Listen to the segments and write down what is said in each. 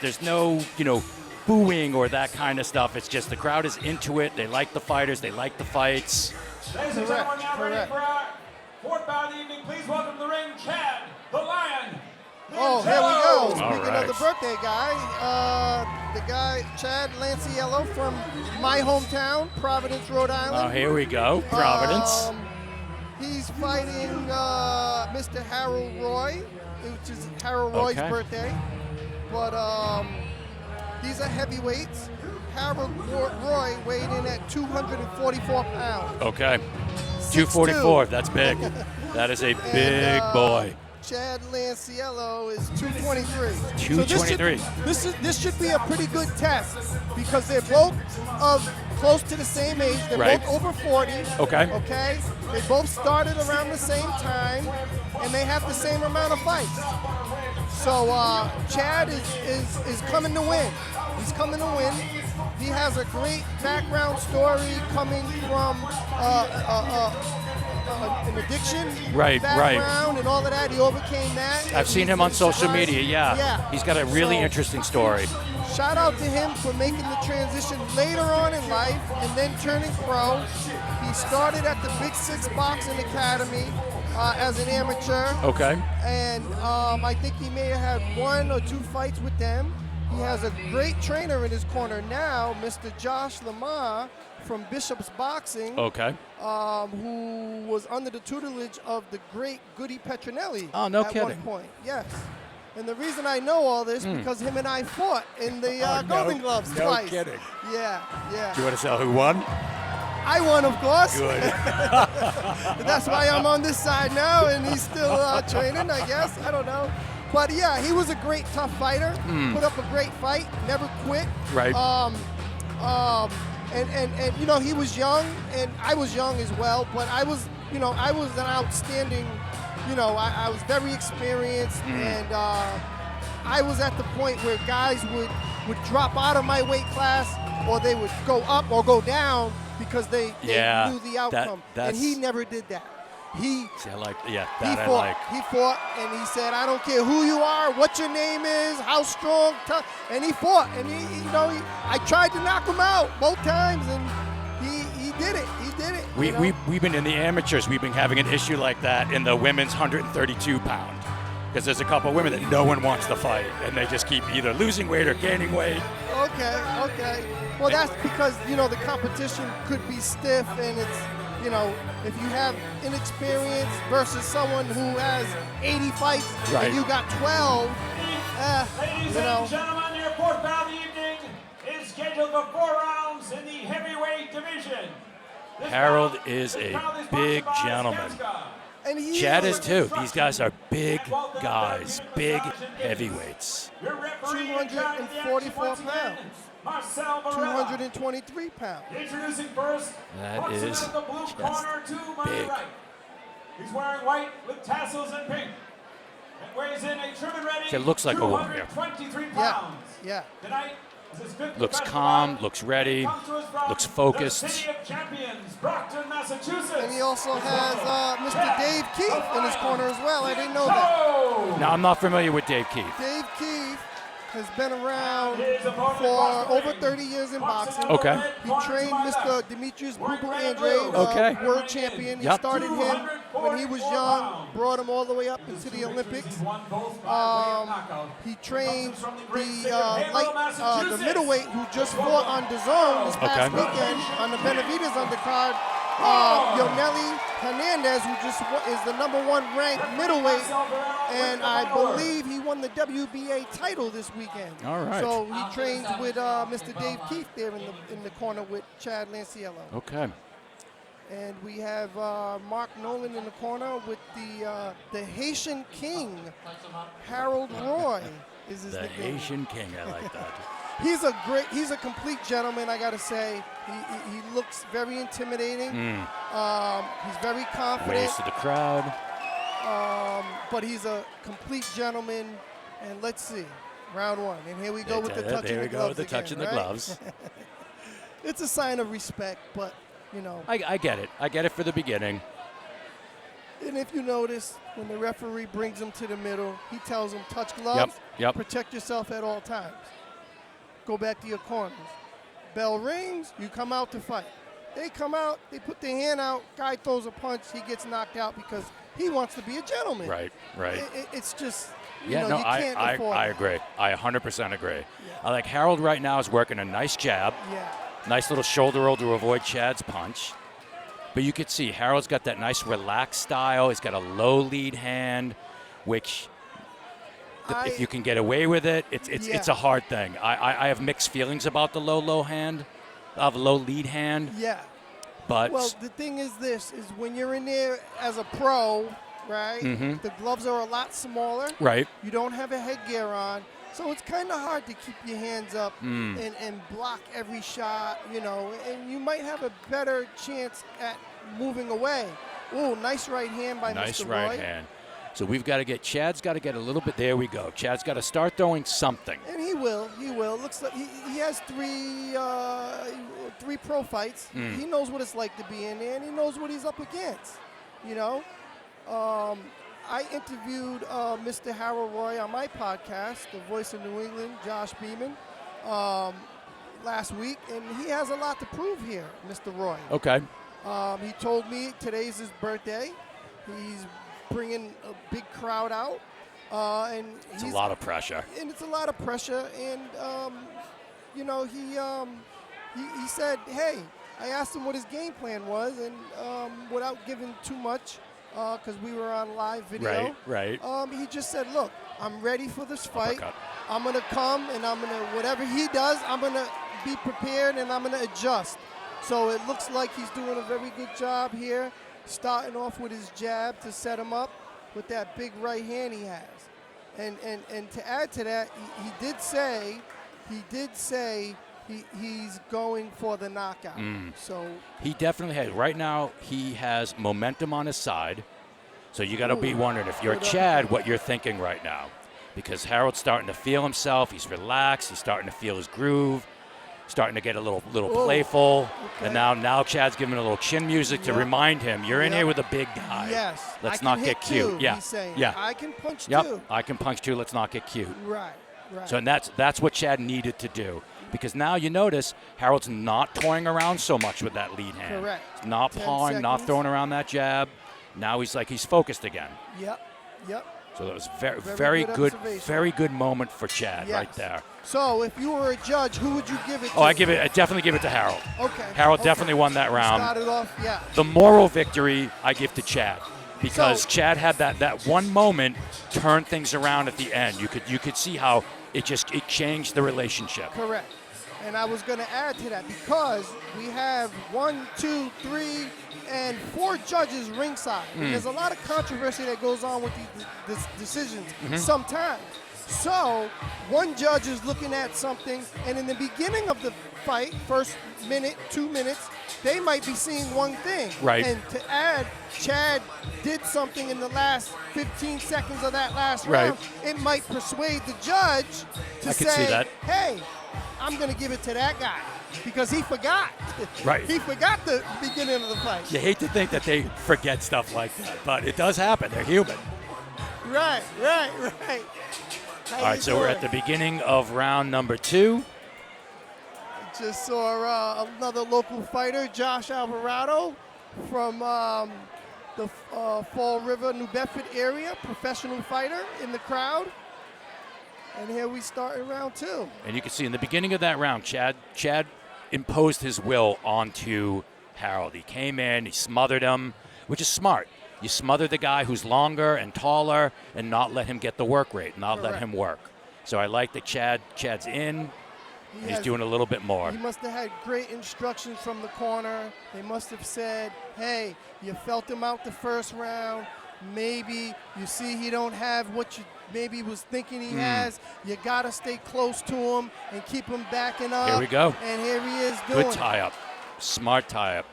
There's no, booing or that kind of stuff. It's just the crowd is into it. They like the fighters. They like the fights. Ladies and gentlemen, now ready for our fourth bout of the evening. Please welcome to the ring, Chad, the Lion. Oh, here we go. Speaking right. of the birthday guy, the guy, Chad Leoncello from my hometown, Providence, Rhode Island. Oh, here we go. Providence. He's fighting Mr. Harold Roy, which is Harold Roy's birthday. But these are heavyweights. Harold Roy weighed in at 244 pounds. Okay. 244. That's big. That is a big boy. Chad Leoncello is 223. 223. So this should be a pretty good test because they're both of close to the same age. They're both over 40. Okay. Okay. They both started around the same time, and they have the same amount of fights. So Chad is coming to win. He's coming to win. He has a great background story coming from an addiction background and all of that. He overcame that. I've seen him on social media, yeah. He's got a really interesting story. Shout out to him for making the transition later on in life and then turning pro. He started at the Big Six Boxing Academy as an amateur. Okay. And I think he may have had 1 or 2 fights with them. He has a great trainer in his corner now, Mr. Josh Lamar from Bishop's Boxing. Okay. Who was under the tutelage of the great Goody Petronelli at one point. Yes. And the reason I know all this because him and I fought in the Golden Gloves twice. No kidding. Yeah. Do you want to tell who won? I won, of course. Good. That's why I'm on this side now, and he's still training, I guess. I don't know. But yeah, he was a great, tough fighter. Put up a great fight, never quit. Right. And he was young, and I was young as well. But I was an outstanding. I was very experienced, and I was at the point where guys would drop out of my weight class, or they would go up or go down because they knew the outcome. And he never did that. He fought, and he said, "I don't care who you are, what your name is, how strong," and he fought, and I tried to knock him out both times, and he did it. He did it. We've been in the amateurs. We've been having an issue like that in the women's 132 pound because there's a couple of women that no one wants to fight, and they just keep either losing weight or gaining weight. Okay. Well, that's because the competition could be stiff, and it's. If you have inexperience versus someone who has 80 fights and you got 12, Ladies and gentlemen, your fourth bout of the evening is scheduled for 4 rounds in the heavyweight division. Harold is a big gentleman. And Chad is too. These guys are big guys, big heavyweights. 244 pounds. 223 pounds. Introducing first, that is just the blue corner to my big. right. He's wearing white with tassels and pink. And weighs in a trim and ready. It looks like a warrior. 223 pounds. Yeah. Tonight is his fifth Looks fight calm, fight. looks ready, Comes to us from looks focused. The City of Champions, Brockton, Massachusetts. And he also has Mr. Dave Keefe in his corner as well. I didn't know that. Now, I'm not familiar with Dave Keefe. Dave Keefe has been around for over 30 years in boxing. Okay. He trained Mr. Demetrius Bubu Andre, world champion. He started him when he was young, brought him all the way up into the Olympics. He trained the middleweight who just fought on DAZN this past weekend on the Benavides undercard, Yoneli Hernandez, who just is the #1 ranked middleweight, and I believe he won the WBA title this weekend. All right. So he trains with Mr. Dave Keefe there in the corner with Chad Leoncello. Okay. And we have Mark Nolan in the corner with the Haitian King, Harold Roy is his nickname. The Haitian King, I like that. He's a complete gentleman, I gotta say. He looks very intimidating. He's very confident. Waves to the crowd. But he's a complete gentleman. And let's see, round 1. And here we go with the touching the gloves. There we go with the touching the gloves. It's a sign of respect, but I get it. I get it for the beginning. And if you notice, when the referee brings him to the middle, he tells him, touch gloves, Yep. protect yourself at all times. Go back to your corners. Bell rings, you come out to fight. They come out, they put their hand out, guy throws a punch, he gets knocked out because he wants to be a gentleman. Right. It's just, Yeah, you can't afford I it. agree. I 100% agree. I like Harold right now is working a nice jab. Yeah. Nice little shoulder roll to avoid Chad's punch. But you could see Harold's got that nice relaxed style. He's got a low lead hand, which if you can get away with it, it's a hard thing. I have mixed feelings about the low hand, of low lead hand. Yeah. But well, the thing is this, is when you're in there as a pro, right, the gloves are a lot smaller. Right. You don't have a headgear on. So it's kind of hard to keep your hands up and block every shot, and you might have a better chance at moving away. Ooh, nice right hand by nice Mr. Roy. right hand. So Chad's got to get a little bit, there we go. Chad's got to start throwing something. And he will. Looks like he has three pro fights. He knows what it's like to be in there, and he knows what he's up against, I interviewed Mr. Harold Roy on my podcast, The Voice of New England, Josh Beeman, last week, and he has a lot to prove here, Mr. Roy. Okay. He told me today's his birthday. He's bringing a big crowd out. And it's a lot of pressure. And it's a lot of pressure, and, he said, hey, I asked him what his game plan was, and without giving too much, because we were on live video. Right. He just said, look, I'm ready for this fight. Uppercut. I'm going to come, and I'm going to, whatever he does, I'm going to be prepared, and I'm going to adjust. So it looks like he's doing a very good job here, starting off with his jab to set him up with that big right hand he has. And to add to that, he did say he's going for the knockout. So he definitely has. Right now, he has momentum on his side. So you got to be wondering, if you're Chad, what you're thinking right now. Because Harold's starting to feel himself. He's relaxed. He's starting to feel his groove. Starting to get a little playful. Okay. And now Chad's giving a little chin music to remind him, you're in here with a big guy. Yes. Let's not get cute. Too, he's saying. Yeah. I can punch too. I can punch too. Let's not get cute. Right. So and that's what Chad needed to do. Because now you notice Harold's not toying around so much with that lead hand. Correct. He's not pawing, not throwing around that jab. Now he's focused again. Yep. So that was very good moment for Chad right there. So if you were a judge, who would you give it to? I definitely give it to Harold. Okay. Harold definitely won that round. Started off, yeah. The moral victory I give to Chad. Because Chad had that one moment turn things around at the end. You could see how it changed the relationship. Correct. And I was going to add to that, because we have 1, 2, 3, and 4 judges ringside. And there's a lot of controversy that goes on with these decisions sometimes. So one judge is looking at something, and in the beginning of the fight, first minute, 2 minutes, they might be seeing one thing. Right. And to add, Chad did something in the last 15 seconds of that last round. It might persuade the judge to say, hey, I'm going to give it to that guy, because he forgot. Right. He forgot the beginning of the fight. You hate to think that they forget stuff like that, but it does happen. They're human. Right. All right, so we're at the beginning of round number 2. Just saw another local fighter, Josh Alvarado, from the Fall River, New Bedford area, professional fighter in the crowd. And here we start in round 2. And you can see in the beginning of that round, Chad imposed his will onto Harold. He came in, he smothered him, which is smart. You smother the guy who's longer and taller and not let him get the work rate, not let him work. So I like that Chad's in. He's doing a little bit more. He must have had great instructions from the corner. They must have said, hey, you felt him out the first round. Maybe you see he don't have what you maybe was thinking he has. You got to stay close to him and keep him backing up. Here we go. And here he is doing Good tie-up. Smart tie-up.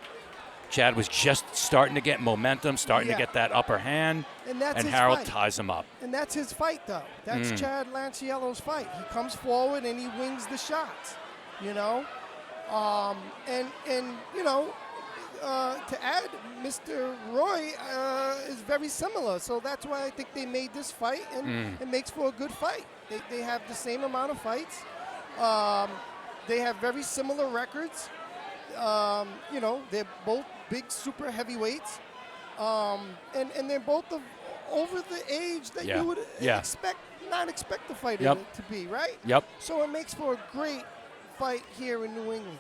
Chad was just starting to get momentum, starting to get that upper hand, and Harold fight. Ties him up. And that's his fight, though. That's Chad Leoncello's fight. He comes forward and he wins the shots, And to add, Mr. Roy is very similar. So that's why I think they made this fight, and it makes for a good fight. They have the same amount of fights. They have very similar records. They're both big super heavyweights. And they're both over the age that you would not expect the fighter to be, right? Yep. So it makes for a great fight here in New England.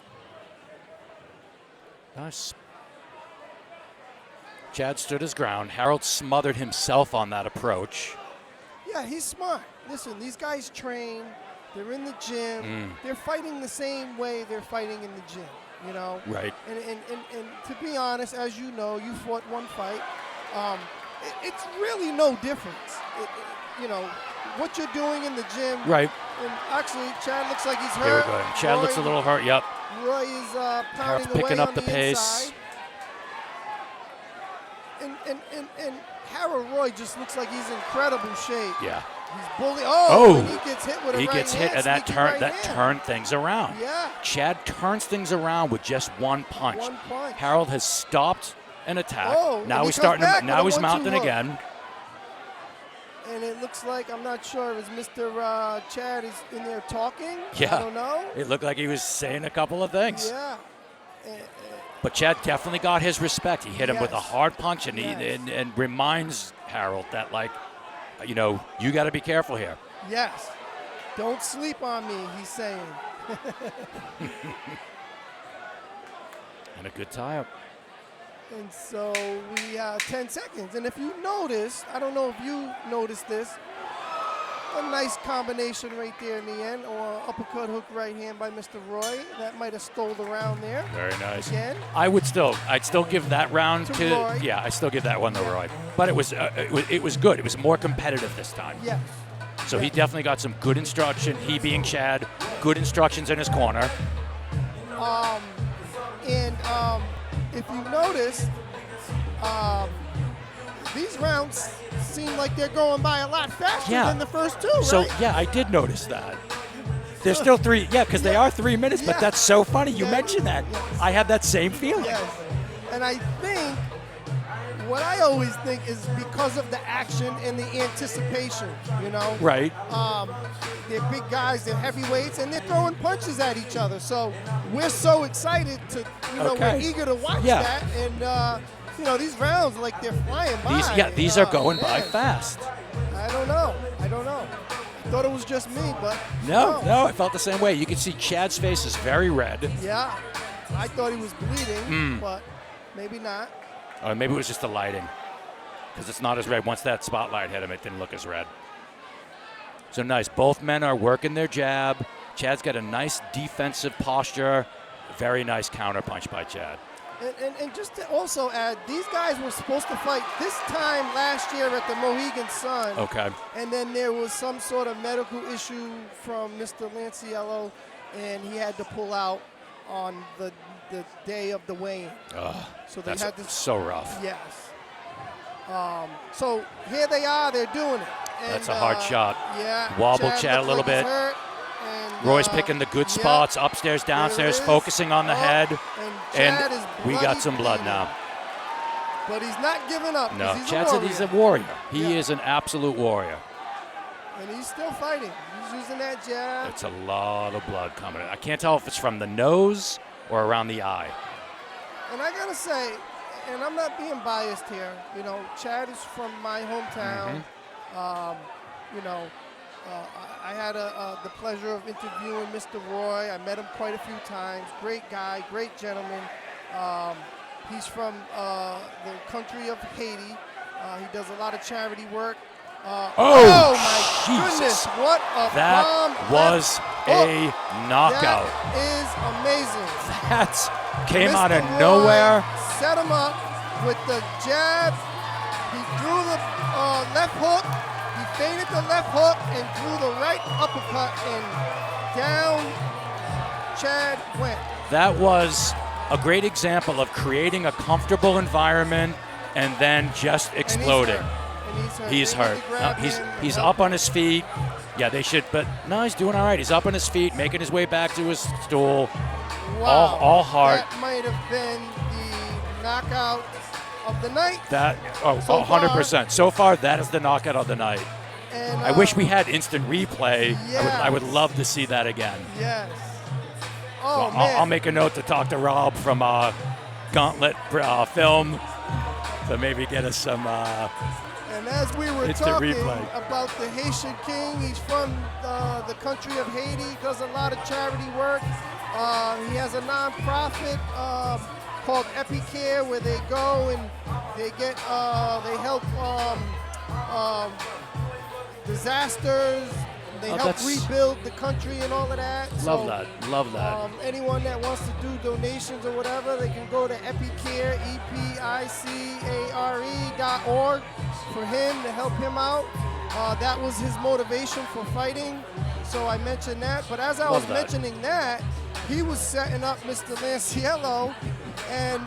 Nice. Chad stood his ground. Harold smothered himself on that approach. Yeah, he's smart. Listen, these guys train. They're in the gym. They're fighting the same way they're fighting in the gym, you know? Right. And to be honest, as you know, you fought one fight. It's really no difference. What you're doing in the gym. Right. And actually, Chad looks like he's hurt. Here we go. Chad looks a little hurt, yep. Roy is pounding picking away up on the pace. inside. And Harold Roy just looks like he's in incredible shape. Yeah. He's bully. Oh, and he gets hit with a right gets hand, hit, and that turned things around. Yeah. Chad turns things around with just one punch. One punch. Harold has stopped an attack. Oh, now he he's starting. Now he's 1-2 mounting hook. again. And it looks like, I'm not sure, is Mr. Chad is in there talking? Yeah. I don't know. It looked like he was saying a couple of things. Yeah. But Chad definitely got his respect. He hit him with a hard punch, and and reminds Harold that, you got to be careful here. Yes. Don't sleep on me, he's saying. And a good tie-up. And so we have 10 seconds. And if you notice, I don't know if you noticed this, a nice combination right there in the end, or uppercut hook right hand by Mr. Roy. That might have stole the round there. Very nice. Again. I'd still give that round to Roy. Yeah, I still give that one to Roy. But it was good. It was more competitive this time. Yes. So he definitely got some good instruction. He being Chad, good instructions in his corner. If you notice, these rounds seem like they're going by a lot faster than the first two, right? So, I did notice that. There's still three, because they are 3 minutes, but that's so funny you mentioned that. Yes. I had that same feeling. Yes. And I think, what I always think is because of the action and the anticipation, Right. They're big guys, they're heavyweights, and they're throwing punches at each other. So we're so excited to, we're eager to watch that. And, these rounds, they're flying by. These are going by fast. I don't know. I thought it was just me, but No, I felt the same way. You can see Chad's face is very red. Yeah, I thought he was bleeding, but maybe not. Or maybe it was just the lighting, because it's not as red. Once that spotlight hit him, it didn't look as red. So nice. Both men are working their jab. Chad's got a nice defensive posture. Very nice counter punch by Chad. And just to also add, these guys were supposed to fight this time last year at the Mohegan Sun. Okay. And then there was some sort of medical issue from Mr. Leoncello, and he had to pull out on the day of the weigh-in. So they had to, so rough. Yes. So here they are. They're doing it. And, that's a hard shot. Yeah. Wobble Chad a little bit. Roy's picking the good spots, upstairs, downstairs, focusing on the head. And we got some blood now. But he's not giving up. No, Chad said he's a warrior. He is an absolute warrior. And he's still fighting. He's using that jab. It's a lot of blood coming in. I can't tell if it's from the nose or around the eye. And I got to say, and I'm not being biased here, Chad is from my hometown. I had the pleasure of interviewing Mr. Roy. I met him quite a few times. Great guy, great gentleman. He's from the country of Haiti. He does a lot of charity work. Oh my goodness, what a bomb. That was a knockout. That is amazing. That came out of Roy nowhere. Set him up with the jab. He threw the left hook. He feinted the left hook and threw the right uppercut, and down Chad went. That was a great example of creating a comfortable environment and then just exploding. He's hurt. No, he's up on his feet. Yeah, they should, but no, he's doing all right. He's up on his feet, making his way back to his stool. Wow. All heart. That might have been the knockout of the night. So 100%. So far, that is the knockout of the night. And, I wish we had instant replay. Yes. I would love to see that again. Yes. So Oh, man. I'll make a note to talk to Rob from Gauntlet Film to maybe get us some. And as we were Instant talking replay. about the Haitian King, he's from the country of Haiti, does a lot of charity work. He has a nonprofit called EpiCare where they go and they they help disasters. They help rebuild the country and all of that. Love that. Anyone that wants to do donations or whatever, they can go to EpiCare, EPICARE.org for him to help him out. That was his motivation for fighting. So I mentioned that. But as I was mentioning that, he was setting up Mr. Leoncello. And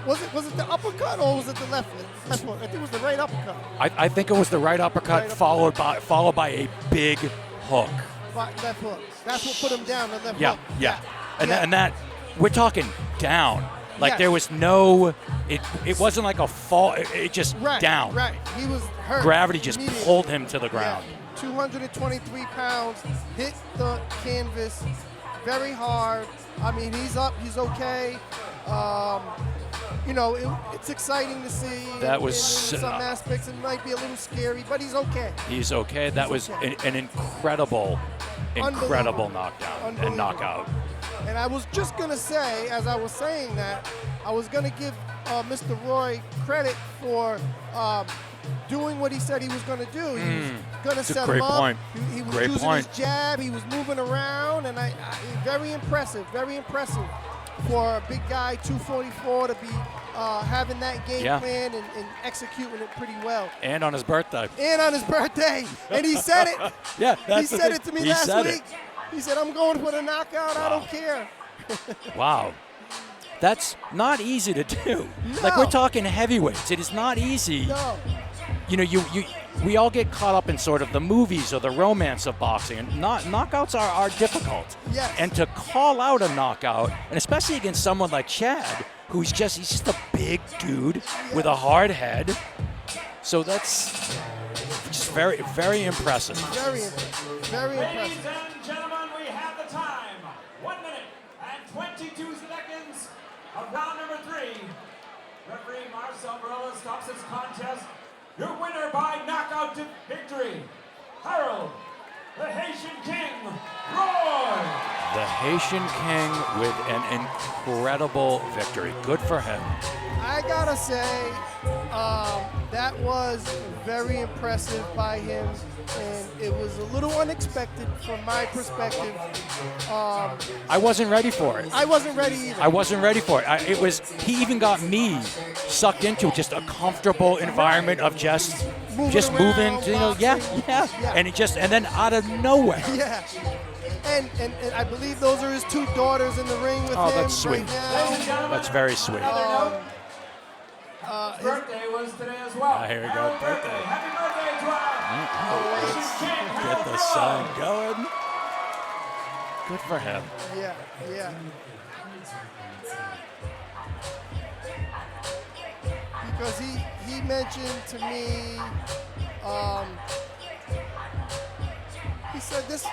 was it the uppercut or was it the left hook? I think it was the right uppercut. I think it was the right uppercut, followed by a big hook. Left hook. That's what put him down. The left hook. Yeah. And that we're talking down. Like there was no. It wasn't like a fall. It just down. Right. He was hurt. Gravity just pulled him to the ground. Yeah. 223 pounds, hit the canvas very hard. I mean, he's up. He's okay. It's exciting to see. That was in some aspects. It might be a little scary, but he's okay. He's okay. That was an incredible knockdown and knockout. And I was just gonna say, as I was saying that, I was gonna give Mr. Roy credit for doing what he said he was gonna do. He was gonna set him up. Point. He was great using point. his jab. He was moving around, and I very impressive for a big guy, 244, to be having that game plan and executing it pretty well. And on his birthday. And he said it. He said it to me last week. He said, "I'm going for the knockout. I don't care." Wow. That's not easy to do. No. Like, we're talking heavyweights. It is not easy. No. We all get caught up in sort of the movies or the romance of boxing, and knockouts are difficult. Yes. And to call out a knockout, and especially against someone like Chad, he's just a big dude with a hard head. So that's just very, very impressive. Very impressive. Ladies and gentlemen, we have the time. 1 minute and 22 seconds of round number 3. Referee Marcel Barella stops this contest. Your winner by knockout to victory, Harold, the Haitian King, Roy. The Haitian King with an incredible victory. Good for him. I gotta say, that was very impressive by him, and it was a little unexpected from my perspective. I wasn't ready for it. I wasn't ready either. I wasn't ready for it. He even got me sucked into just a comfortable environment of just moving, and then out of nowhere. Yeah. And I believe those are his 2 daughters in the ring with him. Oh, that's sweet. Right now. That's very sweet. His birthday was today as well. Here we go, birthday. Happy birthday to our Haitian King, Get Harold the Roy. song going. Good for him. Yeah. Because he mentioned to me, he said this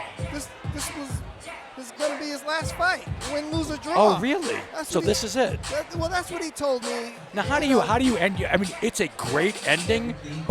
is going to be his last fight. Win, lose, or draw. Oh, really? So this is it. That's what he told me. Now, how do you end? I mean, it's a great ending, but